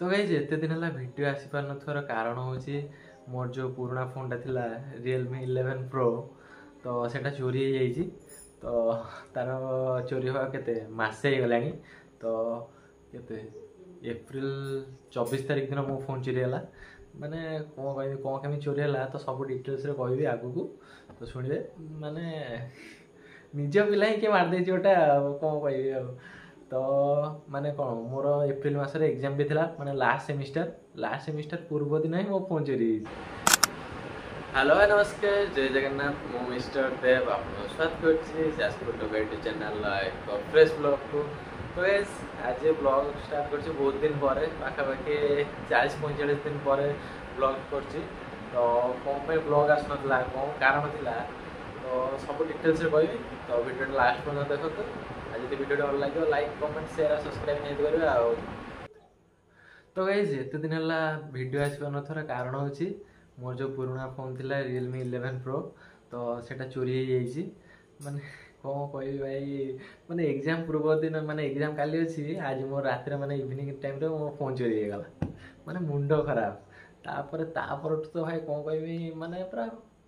तो गाइज एते दिन है भिडियो आसी पार नथार कारण हूँ मोर जो पुराना फोनटा थिला Realme 11 Pro तो सेटा चोरी हो जाइए तो तार चोरी हुआ केते मासे ही गलानी तो केते एप्रिल 24 तारिख दिन मो फोन चोरी है माने कौन केमी चोरी है तो सब डिटेल्स कहबी आगु को तो शुणिबे माने निज पिला ही किए मारदे गोटा कौन कह तो माने कौन मोर एप्रिल मसरे एग्जाम भी था माने लास्ट सेमिस्टर पूर्व दिन ही मो फोन चोरी। हेलो नमस्कार जय जगन्नाथ मु मिस्टर देव आप स्वागत कर चैनल एक फ्रेश ब्लॉग को तो आज ब्लॉग स्टार्ट कर बहुत दिन पर पाखापाखि 40-45 दिन पर ब्लॉग कर तो कौन ब्लॉग आसना कौन कारण था तो सब डिटेल्स कहबी तो वीडियो लास्ट पर्यटन देखो आज जो वीडियो भल लगे लाइक कमेंट शेयर और सब्सक्राइब नहीं करेंगे तो गाइज एत दिन है वीडियो आसपार नथार कारण हूँ मोर जो पुराना फोन थिला Realme 11 Pro तो सेटा चोरी हो जाइए माने कौन कह भाई माने एग्जाम पूर्व दिन माने एग्जाम काली अच्छी आज मो रात माने इवनिंग टाइम रे मो फोन चोरी हो गला माने मुंड खराब तापर तो भाई कौन कह माने पूरा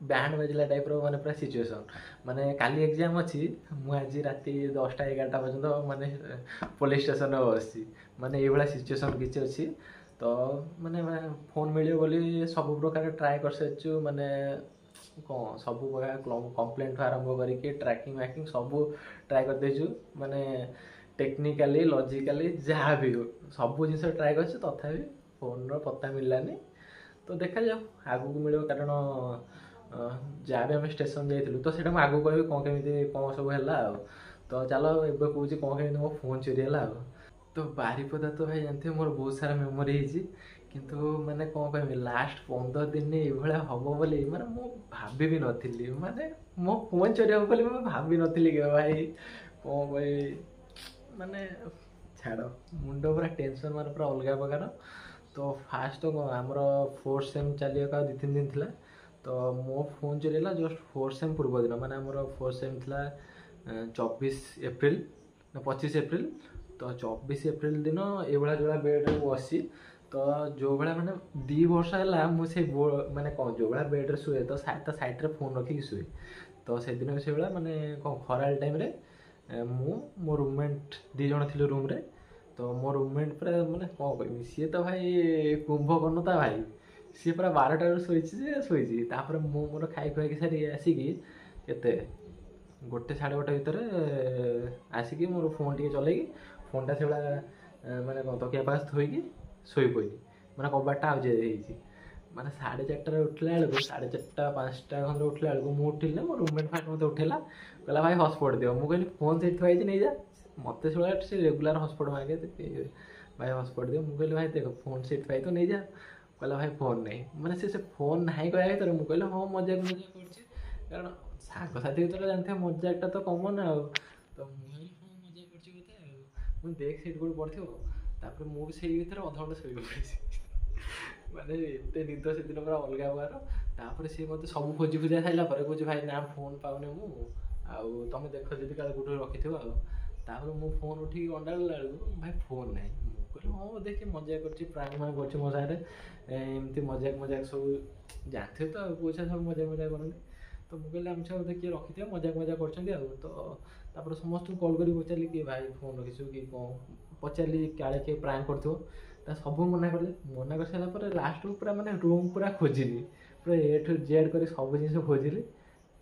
बैंड बजला टाइप माने पूरा सिचुएसन माने काली एग्जाम अच्छी मुझे राति 10टा-11टा पर्यंत माने पुलिस स्टेशन बस माने ये सिचुएसन किसी अच्छी तो माने फोन मिले बोली सब प्रकार ट्राए कर सारी माने कौन सब प्रकार कंप्लेंट आरंभ करके ट्रैकिंग वैकिंग सब ट्राए कर देचु माने टेक्निकाली लॉजिकली जहाँ भी हो सब जिन ट्राए कर तथापि फोन पता मिललानी तो देखा जाओ आगू को मिले कारण जहाँ भी आम स्टेशन जाइलु तो सीटा आगू कह कौन केमी कौन सब है तो चलो ए कौन केमी मो फोन चोरी है तो बारिपदा तो भाई जानते मोर बहुत सारा मेमोरी होती किंतु माने कौन कह लास्ट 15 दिन ये हम बोली माने मु भाभी भी नी माने मो फोन चोरी हम बोली मैं भाभी नी कि भाई कौन भाई माने छाड़ मुंड पूरा टेंशन मार पूरा अलग प्रकार तो फास्ट तो आमर 4th सेम चलिए 2-3 दिन थिला तो मो फोन चोरी है जस्ट 4th सेम पूर्व दिन माने आमर 4th सेम थिला 24 एप्रिल ना 25 एप्रिल तो 24 एप्रिल दिन ये जो बेड्रे बसी तो जो भाया मैंने 2 वर्ष है मुझे माने कौन जो भाया बेड्रे शुए तो साइड्रे फोन रखिक शुए तो से दिन से माने कौन खराल टाइम मो रूममेट 2 जन थी रूम रे तो मो रूममेट पूरा माने कौन कह सी तो भाई कुंभकर्ण था भाई सी पूरा 12टार शोची मोर खाई खुआई सारी आसिकी केते 1-1:30 भितर आसिकी मोर फोन टी चलैकी फोनटा से माने कौन तकिया पास थोईकी शोई पड़ी माने कबाटा आउजे माने 4:30 उठला बेलू 4:30-5टा खंड उठला बेलू मुझे उठिले मो रूममेट फास्ट मत उठेला कहला भाई हॉटस्पॉट दियो मु कहली फोन से थोड़ी नहीं जा मत से रेगुलर हॉटस्पॉट मांगे भाई हॉटस्पॉट दियो मु कहली भाई देख फोन से थोड़ी तो नहीं जा कहला भाई फोन नहीं माने से फोन नहीं कह भर मुझे कहली हाँ मजाक मजाक कर कारण सांगसाथी भर जानते मजाकटा तो कमन आ तो मुझे हाँ मजाक कर मुझे देख सीट गोटे पड़ो मुझे भर अधघंटे शोई पड़ी माने एते निद से दिन पूरा अलग प्रकार सी मत सब खोजी खोजा सारा कहे भाई ना फोन पाऊनी मु तुम देख जी का रखी थो मु फोन उठिक अंडा बेलू भाई फोन ना मुझे हाँ देख मजाक कर मो सारे एमती मजाक मजाक सब जानते तो पूछा सब मजाक मजाक करते तो मुझे आम छे किए रखी थे मजाक मजाक कर समस्त कल कर पचारि कि भाई फोन रखी कि कौन पचारि काले किए प्रांक कर सब मना कले मना कर सारापर लास्ट को पूरा माने रूम पूरा खोजिली पूरा ए टू जेड कर सब जिन खोजिली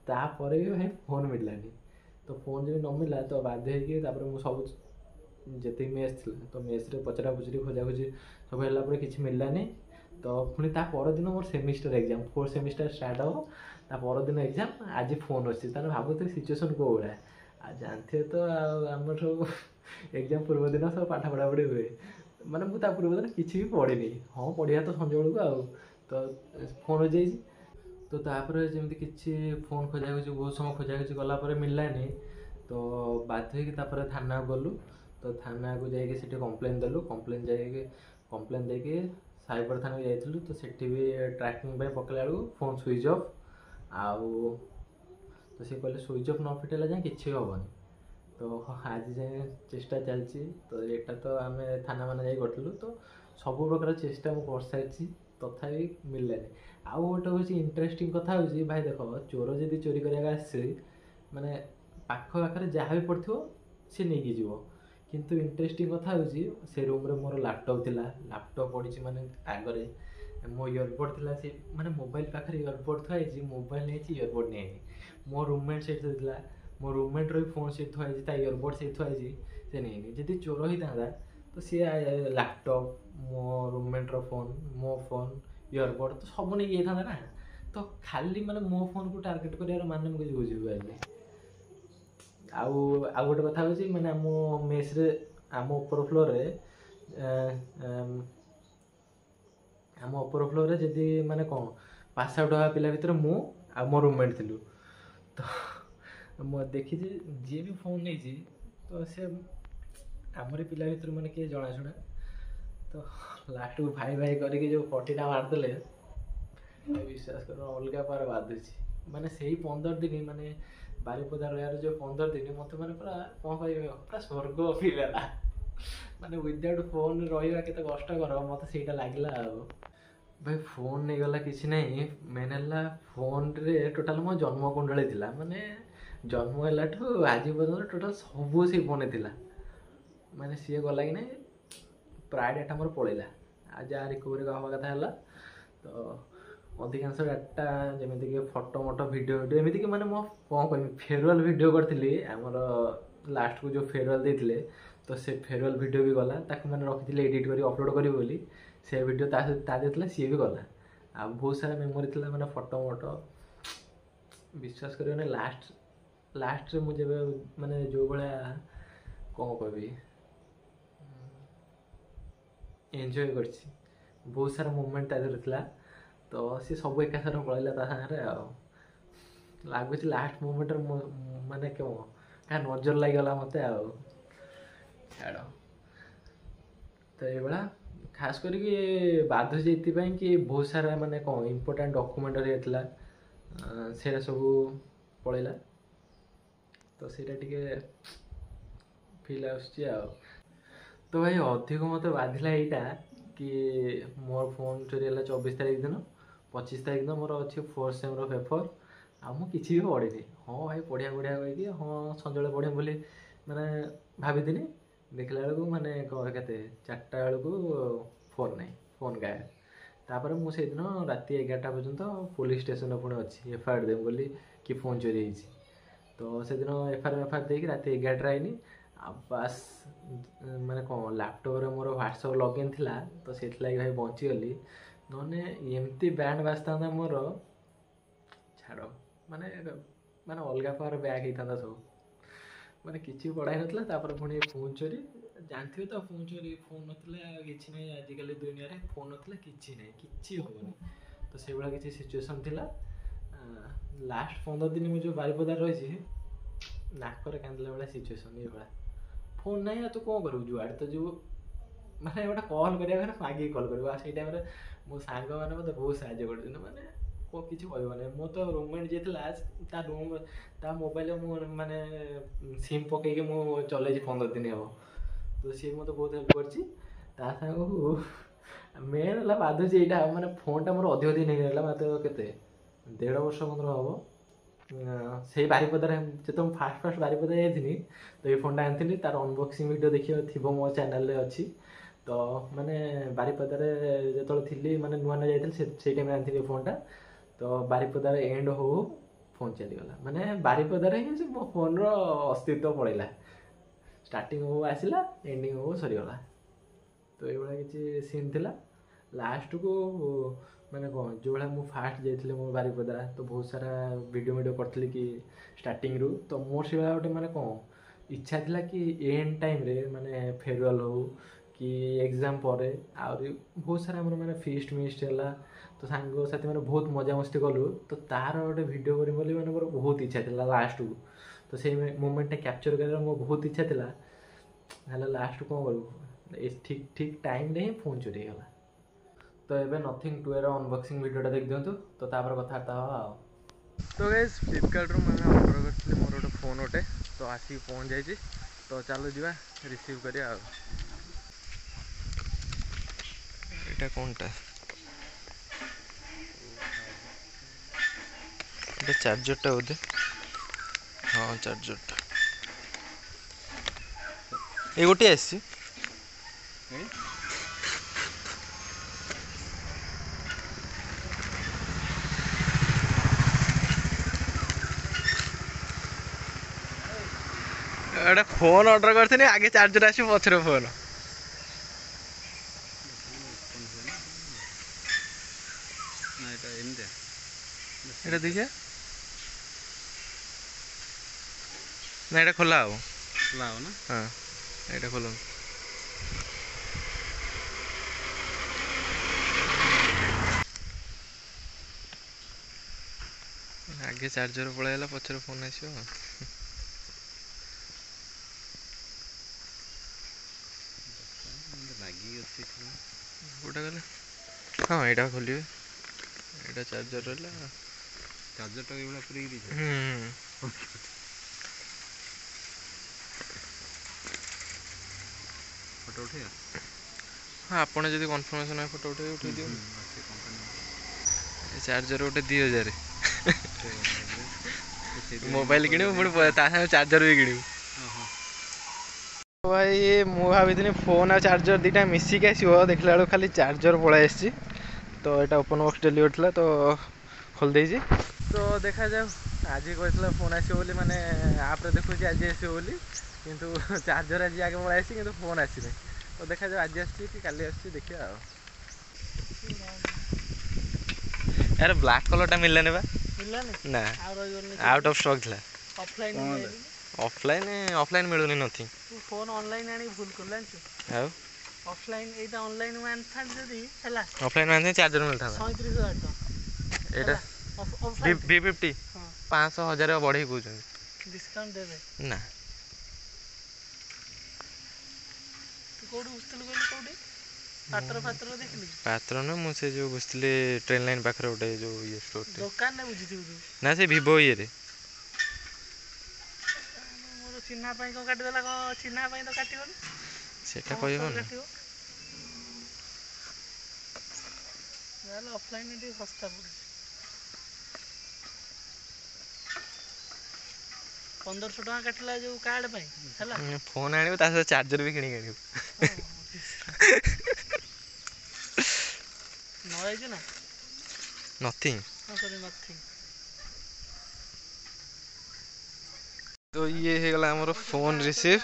तापर भी भाई फोन मिललानी तो फोन जब न मिलला तो बाध्य हो सब जी मेस थी तो मेस पचरा पुचरी खोजा खोजी सब है कि मिललानी तो पुणी ता परदिन मोर semester exam 4th semester start हम ता परदिन एग्जाम आज फोन अच्छी तार भावुथ सिचुएसन कौ भाया आ जानते तो आम सब एग्जाम पूर्व दिन सब पाठ पढ़ापढ़ी हुए माने मुझे पूर्व दिन किसी भी पढ़ी हाँ पढ़िया तो संज बेलू तो फोन हो जाइए तो तापर जमी किसी फोन खोजा खोजी बहुत समय खोजा खोजी गलापर मिललानी तो बाध्य होकर थाना गलु तो थाना को जाइए कम्प्लेन देलु कम्प्लेन देके साइबर थाना जाइलु तो सेठी भी ट्रैकिंग पकड़ा बेलू फोन स्विच ऑफ आउ तो सी कहले स्विच ऑफ न फिटेला जाए कि हेनी तो आज जाए चेष्टा चलती तो यहाँ तो आम थाना मान जा तो ସବୁ ପ୍ରକାର ଚେଷ୍ଟା ମୁଁ କରିସାରିଛି, ତଥାପି ମିଳିଲାନି। ଆଉ ଗୋଟେ ହେଉଛି ଇଣ୍ଟରେଷ୍ଟିଂ କଥା ହେଉଛି ଭାଇ ଦେଖ, ଚୋର ଯଦି ଚୋରି କରିବାକୁ ଆସିଛି ମାନେ ପାଖ ପାଖରେ ଯାହା ବି ପଡ଼ିଥିବ ସେ ନେଇକି ଯିବ। କିନ୍ତୁ ଇଣ୍ଟରେଷ୍ଟିଂ କଥା ହେଉଛି ସେ ରୁମ୍ରେ ମୋର ଲ୍ୟାପଟପ୍ ଥିଲା, ଲ୍ୟାପଟପ୍ ପଡ଼ିଛି ମାନେ ଆଗରେ, ମୋ ଇୟରବଡ଼୍ ଥିଲା, ସେ ମାନେ ମୋବାଇଲ୍ ପାଖରେ ଇୟରବଡ଼୍ ଥୁଆ ହେଇଛି, ମୋବାଇଲ୍ ନେଇଛି ଇୟରବଡ଼୍ ନେଇନି। ମୋ ରୁମ୍ମେଟ୍ ସେଇଠି ଥିଲା, ମୋ ରୁମ୍ମେଟ୍ର ବି ଫୋନ୍ ସେଇଠି ଥୁଆ ହେଇଛି, ତା ଇୟରବଡ଼୍ ସେଇଠି ଥୁଆ ହେଇଛି, ସେ ନେଇନି। ଯଦି ଚୋର ହେଇଥାନ୍ତା ତ ସିଏ ଲ୍ୟାପଟପ୍, ମୋ ରୁମ୍ମେଟ୍ର ଫୋନ୍, ମୋ ଫୋନ୍, ଇୟରବଡ଼୍ ତ ସବୁ ନେଇକି ଯାଇଥାନ୍ତା ନା। ତ ଖାଲି ମାନେ ମୋ ଫୋନ୍କୁ ଟାର୍ଗେଟ୍ କରିବାର ମାନେ ମୁଁ କିଛି ବୁଝିପାରିନି। ଆଉ ଗୋଟେ କଥା ହେଉଛି ମାନେ ଆମ ମେସ୍ରେ, ଆମ ଉପର ଫ୍ଲୋର୍ରେ ଯଦି ମାନେ କ'ଣ ପାସ୍ ଆଉଟ୍ ହେବା ପିଲା ଭିତରେ ମୁଁ ଆଉ ମୋ ରୁମ୍ମେଟ୍ ଥିଲୁ। ତ ମୁଁ ଦେଖିଛି ଯିଏ ବି ଫୋନ୍ ନେଇଛି ତ ସେ ଆମରି ପିଲା ଭିତରୁ ମାନେ କିଏ ଜଣାଶୁଣା। ତ ଲାଷ୍ଟକୁ ଭାଇ କରିକି ଯେଉଁ ପଟିଟା ମାରିଦେଲେ, ବିଶ୍ୱାସ କର ଅଲଗା ପାର ବାଧୁଛି। ମାନେ ସେଇ 15 ଦିନ ମାନେ ବାରିପଦା ରହିବାର ଯେଉଁ 15 ଦିନ ମୋତେ ମାନେ ପୁରା କ'ଣ କହିବି, ପୁରା ସ୍ୱର୍ଗ ଫିଲ୍ ହେଲା। ମାନେ ୱିଦାଉଟ୍ ଫୋନ୍ ରହିବା କେତେ କଷ୍ଟକର ମୋତେ ସେଇଟା ଲାଗିଲା। ଆଉ ଭାଇ ଫୋନ୍ ନେଇଗଲା କିଛି ନାହିଁ, ମେନ୍ ହେଲା ଫୋନ୍ରେ ଟୋଟାଲ୍ ମୋ ଜନ୍ମ କୁଣ୍ଡଳୀ ଥିଲା। ମାନେ ଜନ୍ମ ହେଲାଠୁ ଆଜି ପର୍ଯ୍ୟନ୍ତ ଟୋଟାଲ୍ ସବୁ ସେଇ ଫୋନ୍ରେ ଥିଲା। ମାନେ ସିଏ ଗଲା କି ନାହିଁ, ପ୍ରାୟ ଡାଟା ମୋର ପଳେଇଲା। ଆଉ ଯାହା ରିକଭରି ହେବା କଥା ହେଲା। ତ ଅଧିକାଂଶ ଡାଟା ଯେମିତିକି ଫଟୋ ମୋଟୋ ଭିଡ଼ିଓ ଏମିତିକି ମାନେ ମୁଁ କ'ଣ କହିବି, ଫେରୱାଲ୍ ଭିଡ଼ିଓ କରିଥିଲି ଆମର ଲାଷ୍ଟକୁ ଯେଉଁ ଫେରୱାଲ୍ ଦେଇଥିଲେ, ତ ସେ ଫେରୱାଲ୍ ଭିଡ଼ିଓ ବି ଗଲା। ତାକୁ ମାନେ ରଖିଥିଲି ଏଡ଼ିଟ୍ କରି ଅପଲୋଡ଼ କରିବି ବୋଲି, ସେ ଭିଡ଼ିଓ ତା ଦେହରେ ଥିଲା, ସିଏ ବି ଗଲା। ଆଉ ବହୁତ ସାରା ମେମୋରି ଥିଲା ମାନେ ଫଟୋ ମୋଟୋ, ବିଶ୍ୱାସ କରିବନି। ଲାଷ୍ଟରେ ମୁଁ ଯେବେ ମାନେ ଯେଉଁ ଭଳିଆ କ'ଣ କହିବି ଏନ୍ଜୟ କରିଛି, ବହୁତ ସାରା ମୁଭମେଣ୍ଟ ତା ଦେହରେ ଥିଲା। ତ ସେ ସବୁ ଏକାସାରେ ପଳେଇଲା ତା ସାଙ୍ଗରେ। ଆଉ ଲାଗୁଛି ଲାଷ୍ଟ ମୁଭମେଣ୍ଟରେ ମାନେ କ'ଣ କାହା ନଜର ଲାଗିଗଲା ମୋତେ। ଆଉ ଛାଡ଼। ତ ଏଇଭଳିଆ ଖାସ୍ କରିକି ବାଧୁଛି ଏଥିପାଇଁ କି ବହୁତ ସାରା ମାନେ କ'ଣ ଇମ୍ପୋର୍ଟାଣ୍ଟ ଡକୁମେଣ୍ଟ ହେଇଥିଲା, ସେଇଟା ସବୁ ପଳେଇଲା। ତ ସେଇଟା ଟିକେ ଫିଲ୍ ଆସୁଛି। ଆଉ ତ ଭାଇ ଅଧିକ ମୋତେ ବାଧିଲା ଏଇଟା କି ମୋର ଫୋନ୍ ଚୋରି ହେଲା 24 ତାରିଖ ଦିନ। 25 ତାରିଖ ଦିନ ମୋର ଅଛି 4th ସେମ୍ର ପେପର୍। ଆଉ ମୁଁ କିଛି ବି ପଢ଼ିନି। ହଁ ଭାଇ ପଢ଼ିଆ କହିକି ହଁ ସଞ୍ଜବେଳେ ପଢ଼ିବି ବୋଲି ମାନେ ଭାବିଥିଲି। ଦେଖିଲା ବେଳକୁ ମାନେ କେତେ 4ଟା ବେଳକୁ ଫୋନ୍ ନାହିଁ, ଫୋନ୍ ଗାୟବ। ତାପରେ ମୁଁ ସେଇଦିନ ରାତି 11ଟା ପର୍ଯ୍ୟନ୍ତ ପୋଲିସ୍ ଷ୍ଟେସନରେ ପୁଣି ଅଛି, ଏଫଆଇଆର୍ ଦେବି ବୋଲି କି ଫୋନ୍ ଚୋରି ହେଇଛି। ତ ସେଦିନ ଏଫଆଇଆର୍ ଦେଇକି ରାତି 11ଟାରେ ଆଇନି। ଆଉ ବାସ୍ ମାନେ କ'ଣ ଲ୍ୟାପଟପ୍ରେ ମୋର ହ୍ୱାଟ୍ସଆପ୍ ଲଗ୍ଇନ୍ ଥିଲା, ତ ସେଥିଲାଗି ଭାଇ ବଞ୍ଚିଗଲି। ନହେଲେ ଏମିତି ବ୍ୟାଣ୍ଡ ବାଜିଥାନ୍ତା ମୋର, ଛାଡ଼। ମାନେ ଅଲଗା ପ୍ରକାର ବ୍ୟାଗ୍ ହେଇଥାନ୍ତା ସବୁ। ମାନେ କିଛି ବି ପଢ଼ା ହେଇନଥିଲା। ତାପରେ ପୁଣି ଫୋନ୍ ଚୋରି, ଜାଣିଥିବେ ତ ଫୋନ୍ ଚୋରି, ଫୋନ୍ ନଥିଲେ କିଛି ନାହିଁ ଆଜିକାଲି ଦୁନିଆରେ। ଫୋନ୍ ନଥିଲେ କିଛି ନାହିଁ, କିଛି ହେବନି। ତ ସେଇଭଳିଆ କିଛି ସିଚୁଏସନ୍ ଥିଲା। ଲାଷ୍ଟ 15 ଦିନ ମୁଁ ଯେଉଁ ବାରିପଦାରେ ରହିଛି, ନାକରେ କାନ୍ଦିଲା ଭଳିଆ ସିଚୁଏସନ୍ ଏଇଭଳିଆ। ଫୋନ୍ ନାହିଁ, ଆଉ ତୁ କ'ଣ କରିବୁ, ଯୁଆଡ଼େ ତ ଯିବୁ ମାନେ ଗୋଟେ କଲ୍ କରିବା ମାନେ ମାଗିକି କଲ୍ କରିବୁ। ଆଉ ସେଇ ଟାଇମ୍ରେ ମୋ ସାଙ୍ଗମାନେ ମୋତେ ବହୁତ ସାହାଯ୍ୟ କରିଛନ୍ତି। ମାନେ କିଛି କହିବନି। ମୋ ତ ରୁମ୍ମେଟ୍ ଯିଏ ଥିଲା, ତା ମୋବାଇଲ୍ରେ ମୁଁ ମାନେ ସିମ୍ ପକେଇକି ମୁଁ ଚଲେଇଛି 15 ଦିନ ହେବ। ତ ସିଏ ମୋତେ ବହୁତ ହେଲ୍ପ କରିଛି। ତା ସାଙ୍ଗକୁ ମେନ୍ ହେଲା ବାଧୁଛି ଏଇଟା, ମାନେ ଫୋନ୍ଟା ମୋର ଅଧିକ ଦିନ ହେଇଗଲା, ମାତ୍ର କେତେ 1.5 ବର୍ଷ ପନ୍ଦର ହେବ। ସେଇ ବାରିପଦାରେ ଯେତେବେଳେ ମୁଁ ଫାଷ୍ଟ ବାରିପଦା ଯାଇଥିଲି, ତ ଏଇ ଫୋନ୍ଟା ଆଣିଥିଲି। ତାର ଅନବକ୍ସିଂ ଭିଡ଼ିଓ ଦେଖିବା ଥିବ ମୋ ଚ୍ୟାନେଲ୍ରେ ଅଛି। ତ ମାନେ ବାରିପଦାରେ ଯେତେବେଳେ ଥିଲି, ମାନେ ନୂଆ ଯାଇଥିଲି, ସେଇ ଟାଇମ୍ରେ ଆଣିଥିଲି ଫୋନ୍ଟା। ତ ବାରିପଦାରେ ଏଣ୍ଡ ହଉ ଫୋନ୍ ଚାଲିଗଲା। ମାନେ ବାରିପଦାରେ ହିଁ ମୋ ଫୋନ୍ର ଅସ୍ତିତ୍ୱ ପଳେଇଲା। ଷ୍ଟାର୍ଟିଂ ହଉ ଆସିଲା, ଏଣ୍ଡିଂ ହଉ ସରିଗଲା। ତ ଏଇଭଳିଆ କିଛି ସିନ୍ ଥିଲା। ଲାଷ୍ଟକୁ ମାନେ କ'ଣ ଯେଉଁଭଳିଆ ମୁଁ ଫାଷ୍ଟ ଯାଇଥିଲି ମୋ ବାରିପଦା, ତ ବହୁତ ସାରା ଭିଡ଼ିଓ କରିଥିଲି କି ଷ୍ଟାର୍ଟିଂରୁ। ତ ମୋର ସେଇଭଳିଆ ଗୋଟେ ମାନେ କ'ଣ ଇଚ୍ଛା ଥିଲା କି ଏଣ୍ଡ ଟାଇମ୍ରେ ମାନେ ଫେରୱାଲ୍ ହଉ କି ଏକ୍ଜାମ୍ ପରେ ଆହୁରି ବହୁତ ସାରା ଆମର ମାନେ ଫିଷ୍ଟ ହେଲା। ତ ସାଙ୍ଗସାଥି ମାନେ ବହୁତ ମଜାମସ୍ତି କଲୁ। ତ ତାର ଗୋଟେ ଭିଡ଼ିଓ କରିବି ବୋଲି ମାନେ ମୋର ବହୁତ ଇଚ୍ଛା ଥିଲା ଲାଷ୍ଟକୁ। ତ ସେଇ ମୋମେଣ୍ଟଟା କ୍ୟାପଚର୍ କରିବାର ମୋର ବହୁତ ଇଚ୍ଛା ଥିଲା। ହେଲେ ଲାଷ୍ଟକୁ କ'ଣ କରିବୁ, ଠିକ୍ ଟାଇମ୍ରେ ହିଁ ଫୋନ୍ ଚୋରି ହେଇଗଲା। ତ ଏବେ ନଥିଙ୍ଗ 2ର ଅନବକ୍ସିଂ ଭିଡ଼ିଓଟା ଦେଖିଦିଅନ୍ତୁ, ତ ତାପରେ କଥାବାର୍ତ୍ତା ହେବା। ଆଉ ତ ଗାଇସ୍ ଫ୍ଲିପକାର୍ଟରୁ ମୁଁ ଅର୍ଡ଼ର୍ କରିଥିଲି ମୋର ଗୋଟେ ଫୋନ୍ ଗୋଟେ, ତ ଆସିକି ପହଞ୍ଚି ଯାଇଛି। ତ ଚାଲୁ ଯିବା ରିସିଭ୍ କରିବା। ଆଉ এটা কোনটা? এটা চার্জরটা বোধে। হ্যাঁ চার্জরটা এই গোটিଏ আসছে। ଗୋଟେ ଫୋନ୍ ଅର୍ଡ଼ର କରିଥିଲି, ଆଗେ ଚାର୍ଜର ଆସିବ ପଛରେ ଫୋନ୍। এটা ଦେଖିଆ ନା ଏଇଟା ଖୋଲା ହବ। ଖୋଲା ହବ ନା? ହଁ ଏଇଟା ଖୋଲନ୍ତୁ। ଆଗେ ଚାର୍ଜର ପଳେଇଗଲା, ପଛରେ ଫୋନ୍ ଆସିବ। କୋଉଟା ଗଲେ? ହଁ ଏଇଟା ଖୋଲିବେ। ଏଇଟା ଚାର୍ଜର ରହିଲା। ଚାର୍ଜରଟା ଏଇଭଳିଆ ପୁରେଇକି ଦେଇଛ? ଫଟୋ ଉଠେଇବା? ହଁ ଆପଣ ଯଦି କନଫର୍ମେସନ୍ হয় ଫଟୋ ଉଠେଇ ଦିଅ। ଚାର୍ଜର ଗୋଟେ 2000। ମୋବାଇଲ କିଣିବୁ ପୁଣି ତା ସାଙ୍ଗେ ଚାର୍ଜର ବି କିଣିବୁ। ଭାଇ ମୁଁ ଭାବିଥିଲି ଫୋନ୍ ଆଉ ଚାର୍ଜର ଦୁଇଟା ମିଶିକି ଆସିବ, ଦେଖିଲା ବେଳକୁ ଖାଲି ଚାର୍ଜର ପଳାଇ ଆସିଛି। ତ ଏଇଟା ଓପନ୍ ବକ୍ସ ଡେଲିଭରି ଥିଲା, ତ ଖୋଲିଦେଇଛି। ତ ଦେଖାଯାଉ, ଆଜି କହିଥିଲା ଫୋନ୍ ଆସିବ ବୋଲି, ମାନେ ଆପ୍ରେ ଦେଖୁଛି ଆଜି ଆସିବ ବୋଲି, କିନ୍ତୁ ଚାର୍ଜର ଆଜି ଆଗେ ପଳାଇ ଆସିଛି, କିନ୍ତୁ ଫୋନ୍ ଆସିନି। ତ ଦେଖାଯାଉ ଆଜି ଆସୁଛି କି କାଲି ଆସୁଛି, ଦେଖିବା ଆଉ। यार ब्लैक कलरटा मिललानी बा? मिललानी ना, आउट ऑफ स्टॉक था। ऑफलाइन मिलुनी नथिंग। तू फोन ऑनलाइन आनी भूल कर लांचो हाउ ऑफलाइन एटा ऑनलाइन मान था जदी हला ऑफलाइन मान चार्जर मिलता 37000 टका एटा V50 500 1000 बढ़े को डिस्काउंट देबे ना। तू कोड उस्तल गेल कोडी पात्र देखली? पात्र न मु से जो बसले ट्रेन लाइन पाखरे गोटे जो ये स्टोर दुकान ने बुझिथिबु तू ना से Vivo ये रे मोर चिन्हा पई को काटी देला को चिन्हा पई तो काटिबो सेटा कहबो ना यार ऑफलाइन में सस्ता पड़े 1500 टका काटला जो कार्ड पई हला फोन आनिबो ता चार्जर भी किनी आनिबो नॉइज ना नथिंग सॉरी नथिंग। तो ये है गला हमरो फोन रिसीव।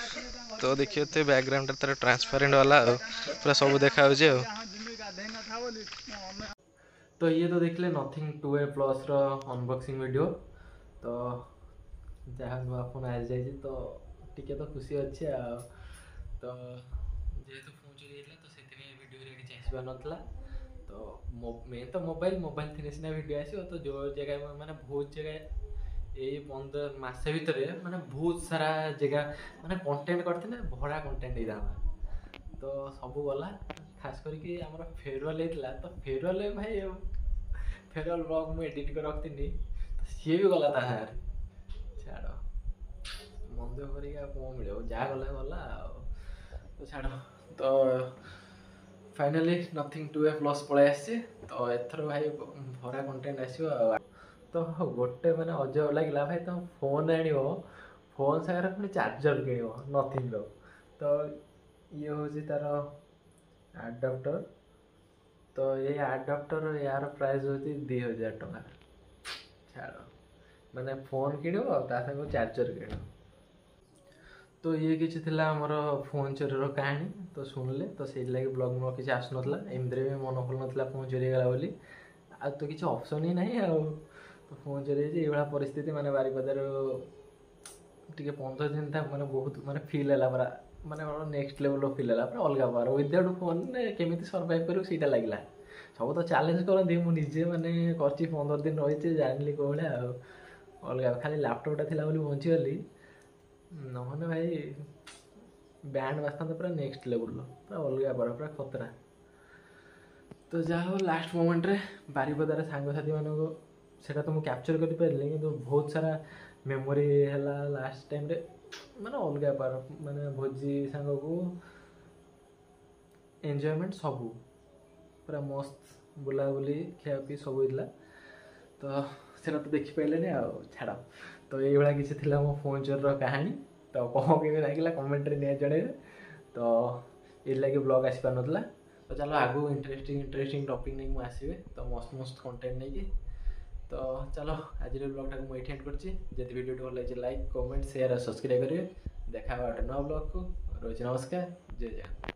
तो देखिए तो बैकग्राउंड तार ट्रांसपेरेंट वाला पूरा सब देखा हो जे। तो ये तो देखले नथिंग 2A प्लस रो अनबॉक्सिंग वीडियो। तो जहाँ नुआ फोन आ जाए तो टिके तो खुशी अच्छे आ। तो जेहेतु फोन चोरी होता तो से वीडियो किसी आसबार नाला। तो मेन तो मोबाइल थी सीना वीडियो आसो। तो जो जगह मैंने बहुत जगह यही 15 मास भितर मैंने बहुत सारा जगह मैंने कंटेंट करते भरा कंटेंट ही था। तो सब गला खास करके आम फेयरवेल होता। तो फेयरवेल भाई फेयरवेल ब्लॉग मुझे एडिट कर रखी तो सी भी गला तार छाड़ मन दुख कर कौन मिले जहाँ गला गला। तो छाड़ तो फाइनाली नथिंग 2A प्लस पलि आसी। तो एथर भाई भरा कंटेंट आसो। तो गोटे मैंने अजब लगे भाई तुम फोन आण फोन सागर पुणी चार्जर किण नथिंग। तो ये हूँ तार आडाप्टर। तो ये आडाप्टर यार प्राइस हूँ 2000 टका छाड़ मैंने फोन किण संग चार्जर किण। तो ये किसी थिला हमर फोन चोरी कहानी। तो शुणिले तो से लगे ब्लॉग मोर किसी आसुना एमती भी मन खोल ना फोन चोरी गला बोली आ तो किसी ऑप्शन ही नहीं आ। तो फोन चोरी ये परिस्थिति माने बारिपदार टे 15 दिन था मैंने बहुत माने फील है पूरा माने नेक्स्ट लेवल फील है पूरा अलग प्रकार विदाउट फोन केमी सर्वाइव कर लगे सब तो चैलेंज करती मुझे मैंने कर 15 दिन रही जानी कौ भाया अलग खाली लैपटॉपटा थी बचीगली नहने भाई बैंड बाजता तो पूरा नेक्स्ट लेवल पूरा अलग प्रकार पूरा खतरा। तो जहाँ हो लास्ट मोमेंट रे बारिपदार सांगसाथी मानक सेटा तो मुझे कैप्चर कर पारे कि बहुत सारा मेमोरी है लास्ट टाइम रे माने अलग पार माने भोजी सांग को एंजॉयमेंट सब पूरा मस्त बुलाबुली खियापी सब होता तो सेटा तो देखिपारे आ छाड़। तो ये किसी थी मो फोन चोर कहानी। तो कौन केमी लगे कमेंट नहीं जन। तो ये लगे ब्लॉग आसी पार ना। तो चलो आगू इंटरेस्टिंग टॉपिक नहीं मुझे तो मस्त मस्त कंटेंट नहीं। तो चलो आज ब्लॉगटा को मुझे एंड कर वीडियो भल लगे लाइक कमेंट शेयर और सब्सक्राइब करेंगे। देखा गोटे नुआ ब्लॉग को रोज नमस्कार जय जय।